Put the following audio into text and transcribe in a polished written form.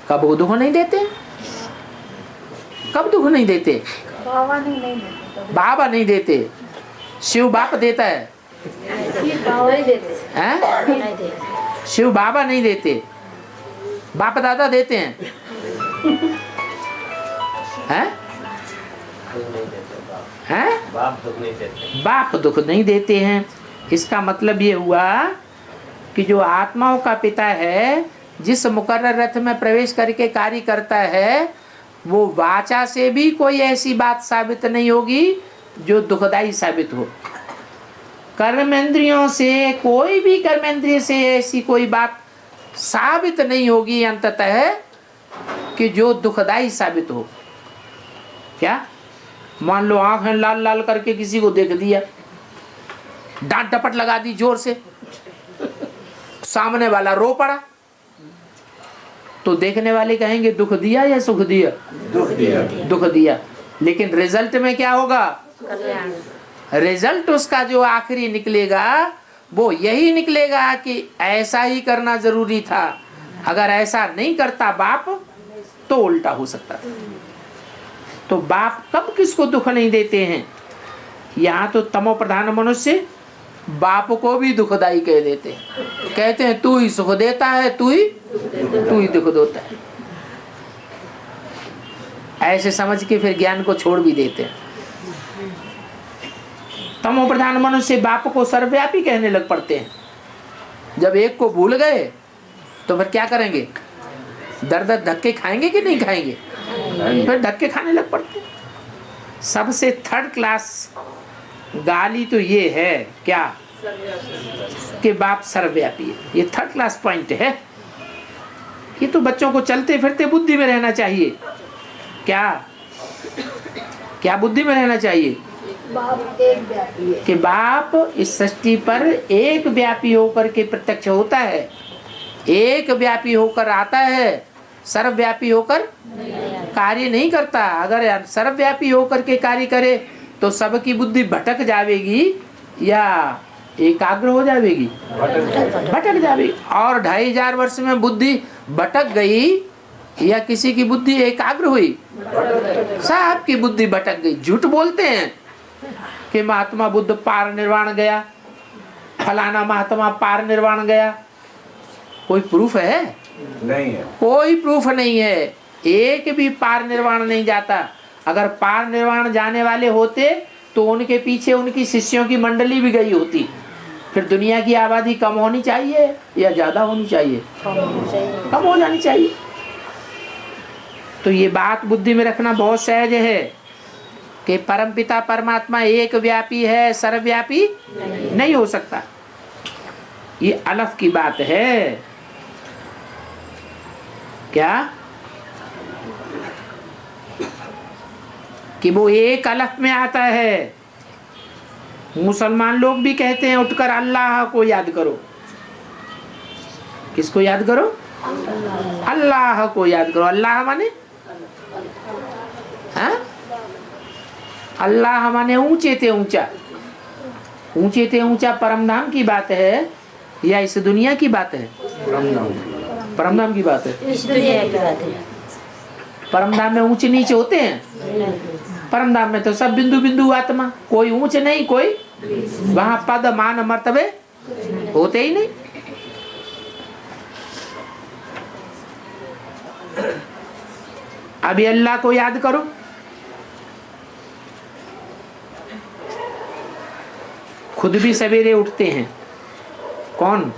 कब वो दुख नहीं देते? कब दुख नहीं देते? बाबा नहीं देते, शिव बाप देता है। शिव बाबा नहीं देते, बाप दादा देते हैं। हैं? हैं? बाप दुख नहीं देते हैं। इसका मतलब ये हुआ कि जो आत्माओं का पिता है, जिस मुकर्रर रथ में प्रवेश करके कार्य करता है, वो वाचा से भी कोई ऐसी बात साबित नहीं होगी जो दुखदाई साबित हो। कर्मेंद्रियों से, कोई भी कर्मेंद्रिय से ऐसी कोई बात साबित नहीं होगी अंततः कि जो दुखदाई साबित हो। क्या? मान लो आंखें लाल लाल करके किसी को देख दिया, डांट डपट लगा दी जोर से, सामने वाला रो पड़ा, तो देखने वाले कहेंगे दुख दिया या सुख दिया? दुख दिया। दुख दिया। लेकिन रिजल्ट में क्या होगा? रिजल्ट उसका जो आखिरी निकलेगा वो यही निकलेगा कि ऐसा ही करना जरूरी था, अगर ऐसा नहीं करता बाप तो उल्टा हो सकता था। तो बाप कब किसको दुख नहीं देते हैं? यहाँ तो तमो प्रधान मनुष्य बाप को भी दुखदाई कह देते हैं, कहते हैं तू ही सुख देता है, तू ही दुख देता है। ऐसे समझ के फिर ज्ञान को छोड़ भी देते हैं। तमो प्रधान मनुष्य बाप को सर्वव्यापी कहने लग पड़ते हैं। जब एक को भूल गए तो फिर क्या करेंगे? दर दर धक्के खाएंगे कि नहीं खाएंगे? फिर धक्के खाने लग पड़ते। सबसे थर्ड क्लास गाली तो ये है क्या कि बाप सर्वव्यापी है। ये थर्ड क्लास पॉइंट है। ये तो बच्चों को चलते फिरते बुद्धि में रहना चाहिए। क्या क्या बुद्धि में रहना चाहिए? कि बाप इस सृष्टि पर एक व्यापी होकर के प्रत्यक्ष होता है, एक व्यापी होकर आता है, सर्वव्यापी होकर कार्य नहीं करता। अगर सर्वव्यापी होकर के कार्य करे तो सबकी बुद्धि भटक जाएगी या एकाग्र हो जाएगी? भटक जाएगी। और 2500 वर्ष में बुद्धि भटक गई या किसी की बुद्धि एकाग्र हुई? साहब की बुद्धि भटक गई। झूठ बोलते हैं कि महात्मा बुद्ध पार निर्वाण गया, फलाना महात्मा पार निर्वाण गया। कोई प्रूफ है? नहीं है। कोई प्रूफ नहीं है। एक भी पार निर्वाण नहीं जाता। अगर पार निर्वाण जाने वाले होते तो उनके पीछे उनकी शिष्यों की मंडली भी गई होती। फिर दुनिया की आबादी कम होनी चाहिए या ज्यादा होनी चाहिए? कम हो जानी चाहिए। तो ये बात बुद्धि में रखना बहुत सहज है कि परमपिता परमात्मा एक व्यापी है, सर्वव्यापी नहीं हो सकता। ये अलफ की बात है। क्या? कि वो एक अलफ में आता है। मुसलमान लोग भी कहते हैं उठकर अल्लाह को याद करो। किसको याद करो? अल्लाह को याद करो। अल्लाह माने? हाँ? अल्लाह माने ऊंचे थे ऊंचा। ऊंचे थे ऊंचा परमधाम की बात है या इस दुनिया की बात है? परमधाम की बात है। इस दुनिया की बात है। परमधाम में ऊंचे नीचे होते हैं? परमधाम में तो सब बिंदु बिंदु आत्मा, कोई ऊंच नहीं, कोई वहां पद मान मर्तबे होते ही नहीं। अभी अल्लाह को याद करो। खुद भी सवेरे उठते हैं। कौन?